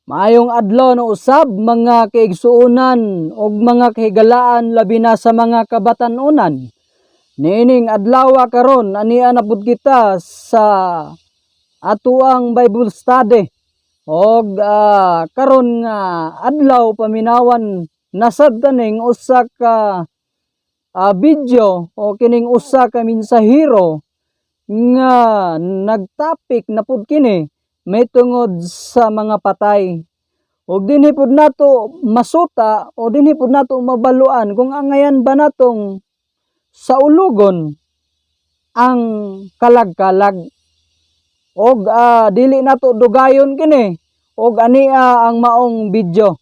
Maayong adlaw no usab mga kaigsuonan ug mga kahigalaan labi na sa mga kabatan-onan. Niining adlaw karon ania na pud kita sa atuang Bible study. Og karon nga adlaw paminawan nasad taning usa ka video o kining usa ka mensahero nga nagtapik na pud kini may tungod sa mga patay. O dinhi pud nato masuta o dinhi pud nato mabaluan kung angayan ba natong sa ulogon ang kalag-kalag. Og dili nato dugayon kini og ania ang maong video.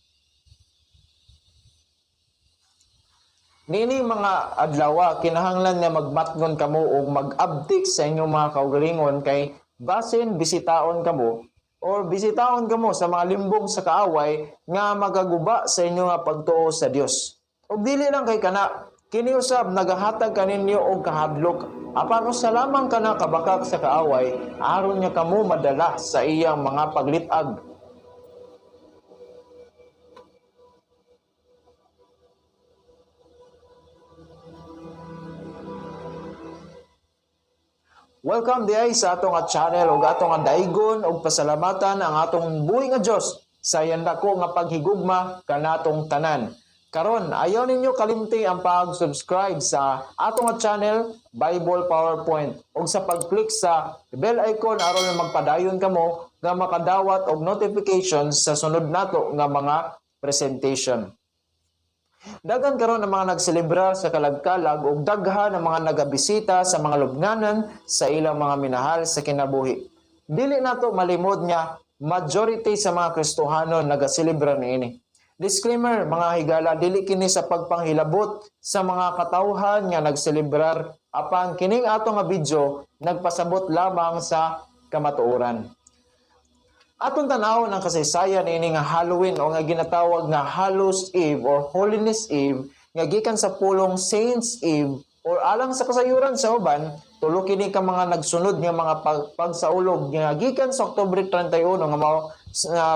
Nini mga adlaw kinahanglan nga magmatngon kamo og mag-update sa inyong mga kaugalingon kay basin bisitaon kamo or bisitaon kamo sa mga limbong sa kaaway nga magaguba sa inyo nga pagtuo sa Dios. Ug dili lang kay kana, kini usab nagahatag kaninyo og kahadlok apan usa lamang kana kabakak sa kaaway aron nga kamo madala sa iyang mga paglitag. Welcome diay sa atong channel ug atong daigon og pasalamatan ang atong buhi nga Dios sa yandako nga paghigugma kanatong tanan. Karon ayaw ninyo kalimti ang pag-subscribe sa atong channel Bible PowerPoint ug sa pag-click sa bell icon aron magpadayon kamo nga makadawat og notifications sa sunod nato nga mga presentation. Daghan karon ang mga nagselebrar sa kalag-kalag ug daghan ang mga nagabisita sa mga lubnganan sa ilang mga minahal sa kinabuhi. Dili nato malimod nga majority sa mga Kristohanon nagaselebrar niini. Disclaimer mga higala, dili kini sa pagpanghilabot sa mga katawhan nga nagselebrar apan kining ato nga video nagpasabot lamang sa kamatuoran. Atong tanawon ang kasaysayan ini nga Halloween o nga ginatawag nga Hallows Eve or Holiness Eve nga gikan sa pulong Saints Eve or alang sa kasayuran sa uban tulo kini ka mga nagsunod nga mga pagsaulog nga gikan sa Oktubre 31 nga mao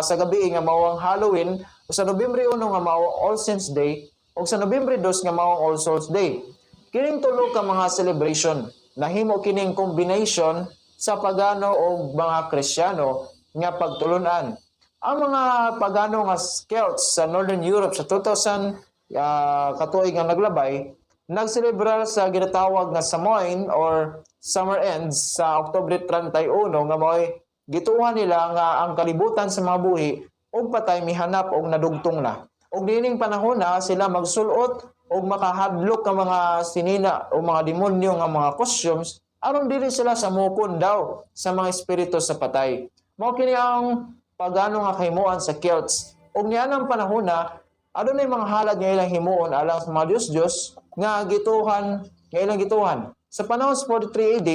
sa gabi nga mao ang Halloween o sa Nobyembre 1 nga mao All Saints Day o sa Nobyembre 2 nga mao All Souls Day. Kining tulo ka mga celebration nahimo kining combination sa pagano o mga Kristiyano nga pagtulunan. Ang mga pagano nga Celts sa Northern Europe sa 2000 katuig nga naglabay nagselebrar sa ginatawag nga Samhain or Summer Ends sa Oktubre 31 nga mao'y gituhan nila nga ang kalibutan sa mga buhi ug patay mihanap og nadugtong na. Ug dining panahon na sila magsulot og makahadlok ka mga sinina o mga demonyo nga mga costumes aron dili sila samukon daw sa mga espiritu sa patay. Mao kini ang pagano nga kahimuan sa Celts. Ug nianang panahon na adunay mga halad nga ilang himuon alang sa mga Dios nga gituhan, nga ilang gituhan. Sa panahon sa 43 AD,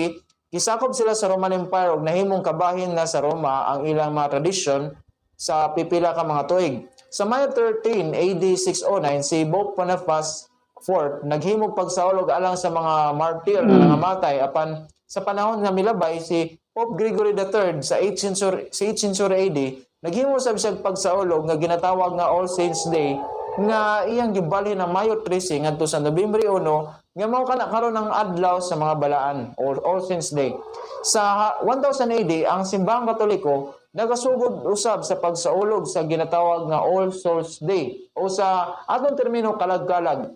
gisakop sila sa Roman Empire ug nahimong kabahin na sa Roma ang ilang mga tradisyon sa pipila ka mga tuig. Sa May 13 AD 609, si Pope Boniface IV naghimog pagsaulog alang sa mga martir nga nangamatay apan sa panahon nga milabay si Pope Gregory III sa 8th century AD, naghimo sa bisag pagsaulog nga ginatawag nga All Saints Day nga iyang gibalhin ng Mayo 13 ngadto sa Nobyembre 1 nga mao kana karon ang adlaw sa mga balaan or All Saints Day. Sa 1000 AD, ang simbahang Katoliko nagasugod usab sa pagsaulog sa ginatawag nga All Souls Day o sa atong termino kalag-kalag.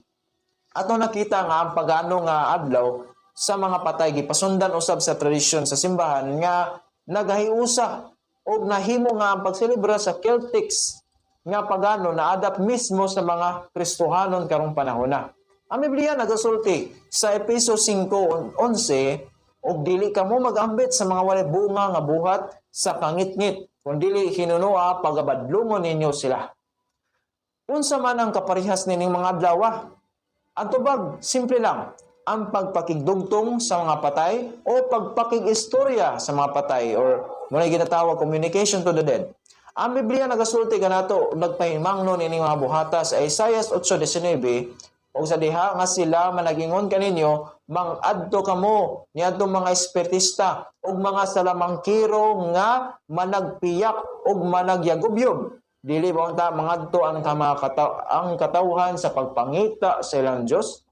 Atong nakita nga ang pagano nga adlaw sa mga patay gipasundan usab sa tradisyon sa simbahan nga nagahiusa o nahimo nga ang pagselebra sa Celtics nga pagano na adapt mismo sa mga Kristohanon karong panahon na. Ang Biblia nagasulti sa Efeso 5:11 og dili kamo magambit sa mga walay bunga nga buhat sa kangit-ngit kundi hinunua pagabadlungon ninyo sila. Unsa man ang kaparehas nining mga adlaw? Ang tubag simple lang, ang pagpakigdugtong sa mga patay o pagpakig-istorya sa mga patay or muna ginatawag communication to the dead. Ang Biblia nagasulti kanato nagpahimangnon ining mga buhata sa Isaiah 8:19 og sa diha nga sila managingon kaninyo mang-adto kamo niadtong mga espiritista ug mga salamangkiro nga managpiyak ug managyagubyog Dili ba unta mangadto ang ang katawhan sa pagpangita sa ilang Dios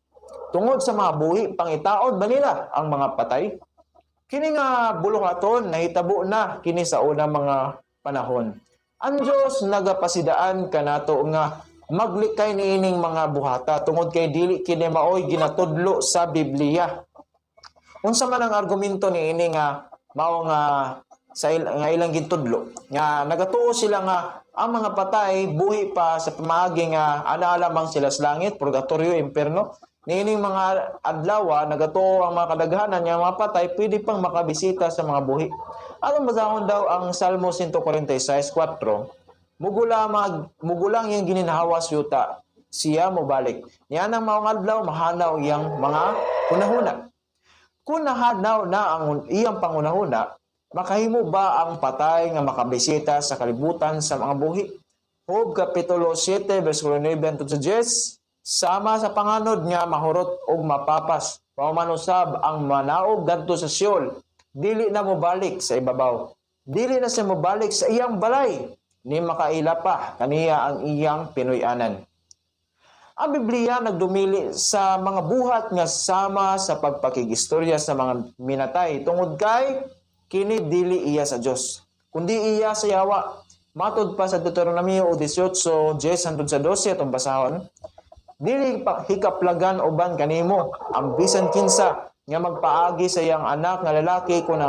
tungod sa mga buhi pangitaon ba nila ang mga patay? Kini nga bulungaton nahitabo na kini sa unang mga panahon. Ang Dios nagapasidaan kanato nga maglikay niining mga buhata tungod kay dili kini maoy ginatudlo sa Biblia. Unsa man ang argumento niini nga mao nga nga ilang gintudlo nga nagatuo sila nga ang mga patay buhi pa sa pamaagi nga ana lamang sila sa langit, purgatorio, impierno. Niining mga adlaw nagatuo ang mga kadaghanan nga mga patay pwede pang makabisita sa mga buhi. Aron basahon daw ang Salmo 146:4, mugulang yang gininhawas yuta siya mobalik. Niya nang maong adlaw mahanaw iyang mga hunahuna. Kung nahanaw na ang iyang pangunahuna, makahimo ba ang patay nga makabisita sa kalibutan sa mga buhi? Job Kapitulo 7, versikulo 9 hangtod sa 10, sama sa panganod nga mahurot og mapapas, pamanusab ang manaog gadto sa Sheol, dili na mobalik sa ibabaw. Dili na siya mobalik sa iyang balay, ni makaila pa kaniya ang iyang pinuy-anan. Ang Biblia nagdumili sa mga buhat nga sama sa pagpakigistorya sa mga minatay tungod kay kini dili iya sa Dios, kundi iya sa Yawa. Matod pa sa Deuteronomio 18:10 hangtod sa 12 atong basahon, dili hikaplagan uban kanimo ang bisan kinsa nga magpaagi sa iyang anak nga lalaki kun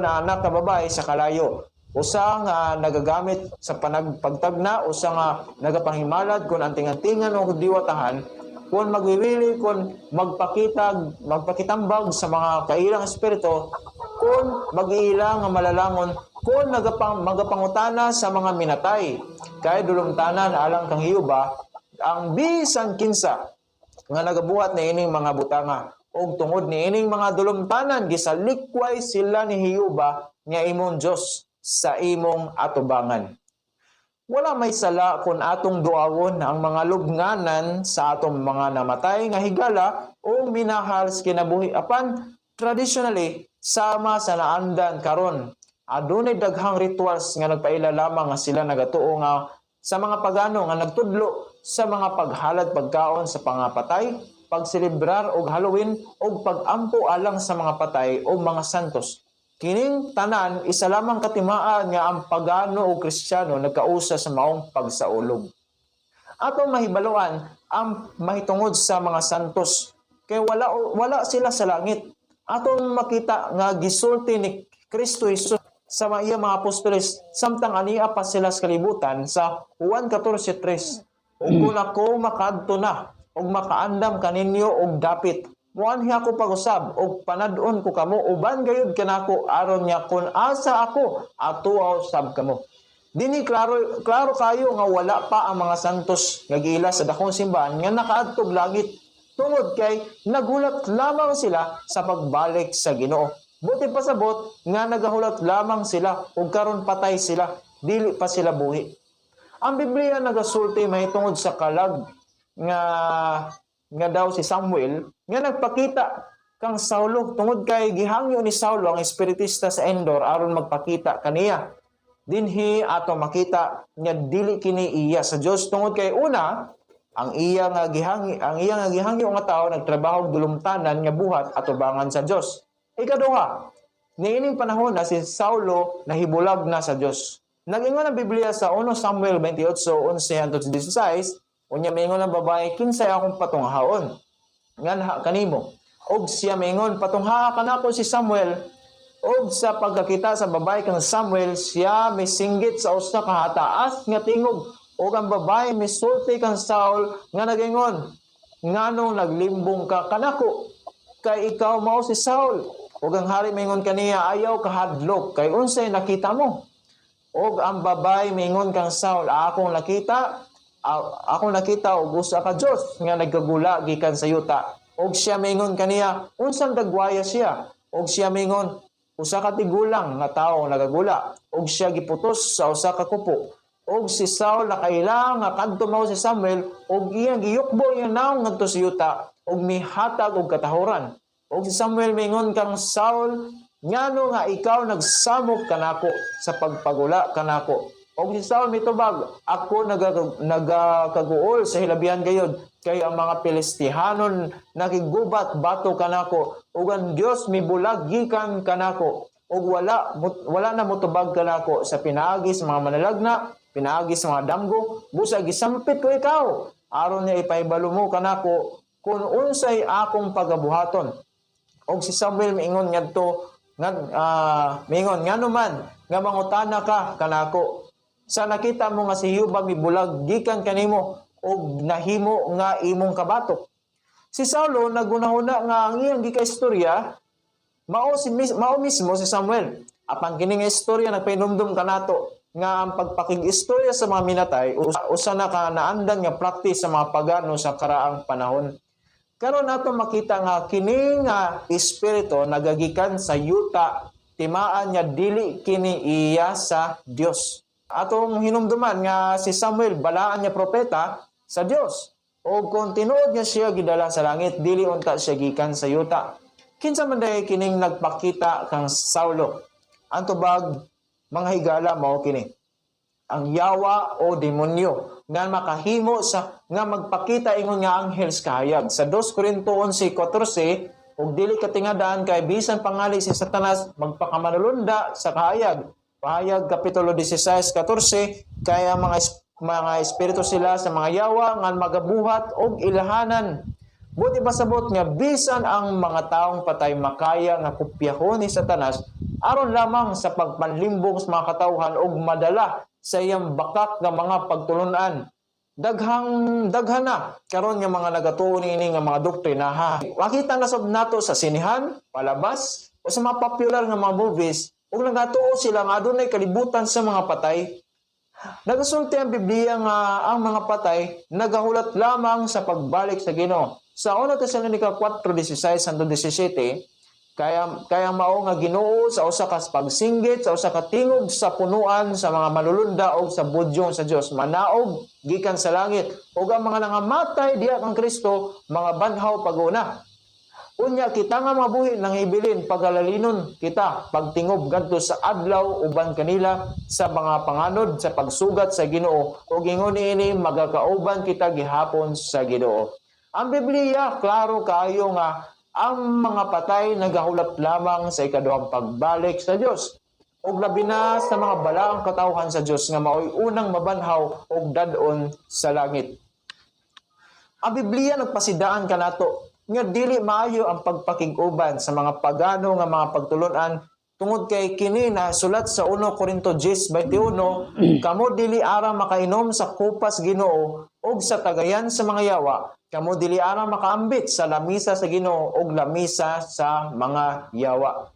anak nga babae sa kalayo. Usa nga nagagamit sa pagtagna, usa nga nagapahimalad kung anting-antingan o diwatahan, kung magwiwili, kung magpakitambag sa mga kailang espiritu, kung mag-iilang nga malalangon, kung magapangutana sa mga minatay. Kay dulumtanan alang kang Hiyuba, ang bisan kinsa nga nagabuhat na ining mga butanga. O tungod ni ining mga dulumtanan, gisalikway sila ni Hiyuba nga imong Diyos sa imong atubangan. Wala may sala kung atong duawon ang mga lubnganan sa atong mga namatay nga higala o minahal sa kinabuhi. Apan, traditionally, sama sa naandan karon, adunay daghang rituals nga nagpaila lamang nga sila nagatuo nga sa mga pagano nga nagtudlo sa mga paghalad pagkaon sa pangapatay, pagselebrar og Halloween o pagampo alang sa mga patay o mga santos. Kining tanan, isa lamang katimaan nga ang pagano o Kristiyano nagkausa sa maong pagsaulog. Atong mahibaluan ang mahitungod sa mga santos, kay wala sila sa langit. Atong makita nga gisulti ni Kristo Jesus sa mga mga apostoles, samtang ania pa sila sa kalibutan sa Juan 14:3. Ug kung ako makadto na, ug makaandam kaninyo og dapit, muanhi ako pag-usab og panadon ko kamo uban gayud kanako aron niya kun asa ako atuaw sab kamo. Dini klaro kayo nga wala pa ang mga santos nga giila sa dakong simbahan nga nakaadtog langit tungod kay nagulat lamang sila sa pagbalik sa Ginoo. Buti pasabot nga nagahulat lamang sila ug karon patay sila, dili pa sila buhi. Ang Biblia nagasulti mahitungod sa kalag nga daw si Samuel nga nagpakita kang Saulo tungod kay gihangyo ni Saulo ang espiritista sa Endor aron magpakita kaniya. Dinhi ato makita nga dili kini iya sa Dios tungod kay una ang iya nga gihangyo nga tawo nagtrabaho og dulumtanan nga buhat atubangan sa Dios. Ikaduha, niining panahon na si Saulo nahibulag na sa Dios. Nag-ingon ang Biblia sa 1 Samuel 28:11-16, unya mingon ang babae, kinsay akong patunghaon nga kanimo. Og siya mingon, patungha kanako si Samuel. Og sa pagkakita sa babae kang Samuel, siya misinggit sa usa ka hataas nga tingog. Og ang babae misulti kang Saul nga nagingon, nganong naglimbong ka kanako? Kay ikaw mao si Saul. Og ang hari mingon kaniya, ayaw kahadlok kay unsay nakita mo? Og ang babae mingon kang Saul, akong nakita og usa ka Dios nga nagkagula gikan sa yuta. Og siya mingon kaniya, unsang dagwaya siya? Og siya mingon, usa ka tigulang nga tawo nagagula. Og siya giputos sa usa ka kupo. Og si Saul nakailang nga kadto mao si Samuel og iyang giyukbo iyang naong ngadto sa yuta og mihatag og katahuran. Og si Samuel mingon kang Saul, ngano nga ikaw nagsamok kanako sa pagpagula kanako? Og si Saul mitubag, ako nagakaguol sa hilabihan gayud kay ang mga Pilistihanon nakigubat bato kanako ug ang Dios mibulag gikan kanako ug wala na motubag kanako sa pinaagi sa mga manalagna, pinaagi sa mga damgo, busa gisampit ko ikaw aron niya ipahibalo mo kanako kung unsay akong pagabuhaton. Og si Samuel miingon ngadto miingon ngano man nga mangutana ka kanako sa nakita mo nga si Hiuba mibulag gikan kanimo og nahimo nga imong kabatok. Si Saulo nagunahuna nga ang iyang gikaistorya mao mismo si Samuel. Apan kini nga istorya nagpainumdum kanato nga ang pagpakig-istorya sa mga minatay usa na ka naandan nga practice sa mga pagano sa karaang panahon. Karon nato makita nga kini nga espiritu nagagikan sa yuta timaan nga dili kini iya sa Dios. Atong hinumduman nga si Samuel balaan niya propeta sa Dios. O kung tinuod niya siya gidala sa langit, dili unta siya gikan sa yuta. Kinsa man day kining nagpakita kang Saulo? Ang tubag mga higala mao kini. Ang yawa o demonyo nga makahimo sa nga magpakita ingon nga anghel sa kahayag. Sa 2 Corinto 11:14 ug dili katingadaan kay bisan pangali si Satanas magpakamanulunda sa kahayag. Pahayag Kapitulo 16:14 kaya mga espiritu sila sa mga yawa nga magabuhat og ilahanan. Buti pasabot nga bisan ang mga taong patay makaya nga kopyahon ni Satanas aron lamang sa pagpanlimbong sa mga katawhan og madala sa iyang bakak nga mga pagtulunan. Daghan na karon nga mga nagatuo niini nga mga doktrina ha. Makita na sab nato sa sinihan, palabas o sa mga popular nga mga movies ug nagatuo sila nga adunay kalibutan sa mga patay. Nagasulti ang Biblia nga ang mga patay nagahulat lamang sa pagbalik sa Ginoo. Sa 1 Tesalonica 4:16-17, kaya mao nga Ginoo sa usa ka pagsinggit sa usa ka tingog sa punuan sa mga malulunda og sa budyong sa Dios manaog gikan sa langit ug ang mga nangamatay diha kang Kristo mga banhaw pag-una. Unya kita nga mabuhi nang ibilin pagalalinon kita pagtingob ngadto sa adlaw uban kanila sa mga panganod sa pagsugat sa Ginoo ug ingon ini magakauban kita gihapon sa Ginoo. Ang Biblia klaro kaayo nga ang mga patay nagahulat lamang sa ikaduhang pagbalik sa Dios ug labi na sa mga balaang katawhan sa Dios nga maoy unang mabanhaw og dad-on sa langit. Ang Biblia nagpasidaan kanato nga dili maayo ang pagpakig-uban sa mga pagano nga mga pagtulunan tungod kay kini na sulat sa 1 Corinto 10:21 kamo dili ara makainom sa kupas Ginoo ug sa tagayan sa mga yawa kamo dili ara makaambit sa lamisa sa Ginoo ug lamisa sa mga yawa.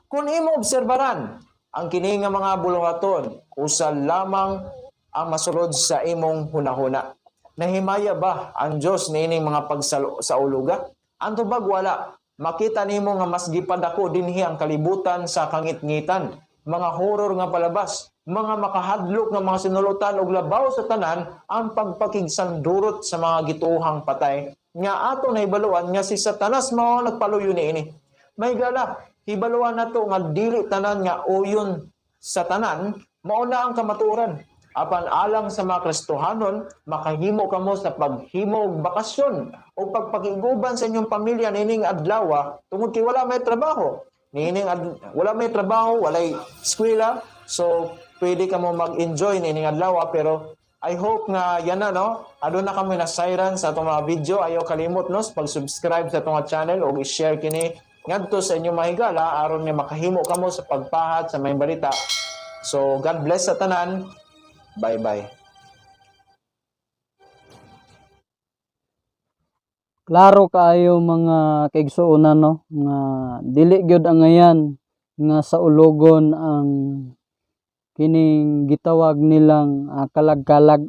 Kung imo obserbaran ang kini nga mga buluhaton usa lamang ang masulod sa imong hunahuna. Nahimaya ba ang Dios niining mga pagsauluga? Ang tubag wala. Makita nimo nga mas gipadako dinhi ang kalibutan sa kangitngitan, mga horror nga palabas, mga makahadlok nga mga sinulutan ug labaw sa tanan ang pagpakigsandurot sa mga gituohang patay. Nga ato na ibaluan nga si Satanas mao nagpaluyo niini. May gala, hibaluan nato nga dili tanan nga uyon sa tanan mao na ang kamatuoran. Apan alang sa mga Kristohanon, makahimo kamo sa paghimo og bakasyon o pagpakiguban sa inyong pamilya nining adlaw tungod kay wala may trabaho. Wala may trabaho, walay eskwela, so pwede ka mo mag-enjoy nining adlaw pero I hope nga yan na no. Aduna na kami na siren sa atong mga video. Ayaw kalimot no pag-subscribe sa atong channel o i-share kini ngadto sa inyong mahigala aron nga makahimo kamo sa pagpahat sa may balita. So God bless sa tanan. Bye-bye. Klaro kaayo mga kaigsuonan no nga dili gyud ang ngayan nga sa ulogon ang kining gitawag nilang kalag-kalag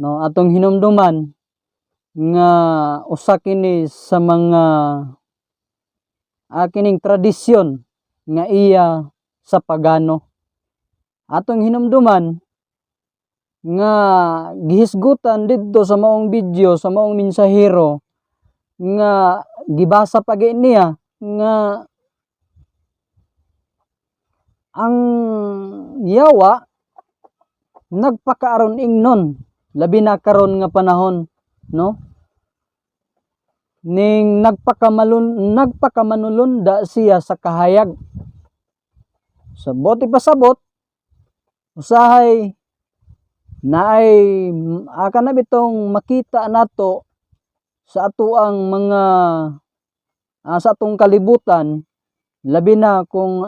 no atong hinumduman nga usa kini sa mga kining tradisyon nga iya sa pagano atong hinumduman nga gihisgutan didto sa maong video sa maong mensahero nga gibasa pa gyud niya nga ang yawa nagpakaaron ingnon labi na karon nga panahon, no? Ning nagpakamanulunda siya sa kahayag. Sa boti pasabot usahay naay aka na bitong makita nato sa atuang mga sa atong kalibutan, labi na kung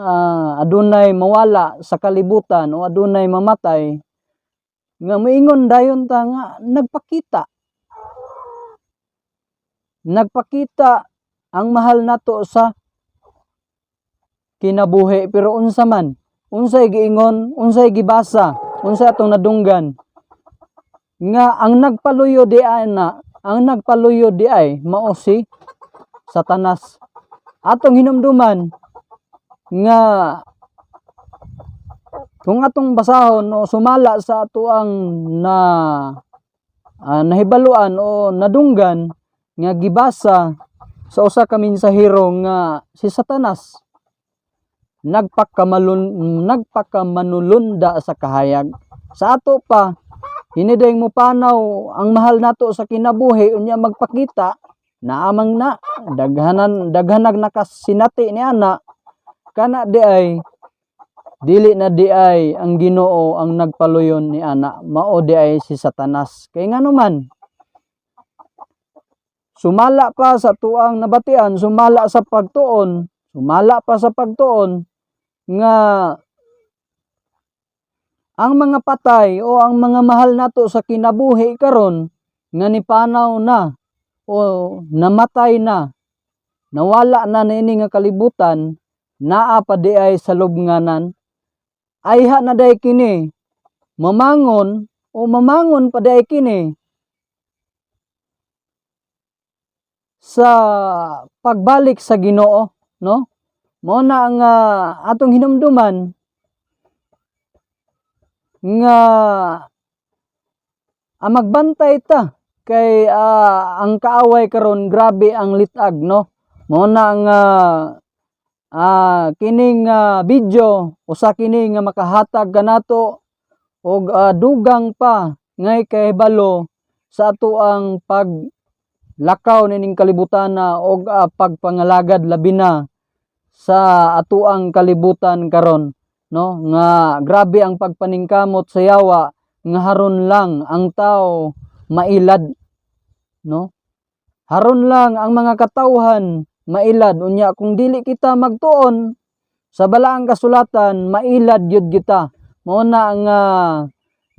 adunay mawala sa kalibutan o adunay mamatay, nga moingon dayon ta nga nagpakita ang mahal nato sa kinabuhi. Pero unsa man, unsay giingon, unsay gibasa, unsay atong nadunggan nga ang nagpaluyo di ay mao si Satanas. Atong hinumduman nga kung atong basahon o sumala sa atuang nahibaluan o nadunggan nga gibasa sa usa ka mensahero nga si Satanas nagpakamanulunda sa kahayag. Sa ato pa hiniday mo panaw ang mahal nato sa kinabuhi, unya magpakita naamang na daghanag nakasinati ni ana kana di ay dili na di ay ang Ginoo ang nagpaluyon ni ana, mao di ay si Satanas. Kay ngano man sumala pa sa tuang nabatian, sumala pa sa pagtuon nga ang mga patay o ang mga mahal nato sa kinabuhi karon nga nipanaw na o namatay na, nawala na niini nga kalibutan, naa pa di ay sa lubnganan, ayha na day kini mamangon pa di ay kini sa pagbalik sa Ginoo, no? Mao na ang atong hinumduman nga magbantay ta kay ang kaaway karon grabe ang litag, no? Mao na nga kining video usa kini nga makahatag kanato og dugang pa ngay kahibalo sa atoang paglakaw nining kalibutana og pagpangalagad labi na sa atoang kalibutan karon, no? Nga grabe ang pagpaningkamot sa yawa nga haron lang ang tao mailad, no? Haron lang ang mga katawhan mailad, unya kung dili kita magtuon sa balaang kasulatan mailad gyud kita. Mao na nga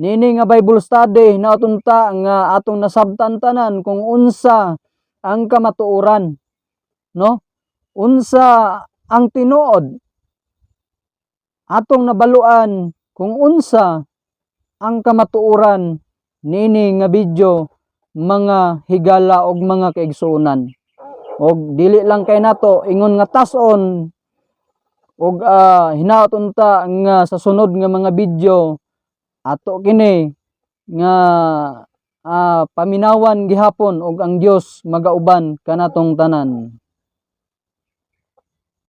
nini nga Bible study nautunta nga atong nasabtan tanan kung unsa ang kamatuoran, no? Unsa ang tinuod, atong nabaluan kung unsa ang kamatuoran nini nga video mga higala og mga kaigsuonan. Og dili lang kay nato ingon nga tas-on og hinaot unta nga sa sunod nga mga video ato kini nga paminawan gihapon og ang Dios magauban kanatong tanan.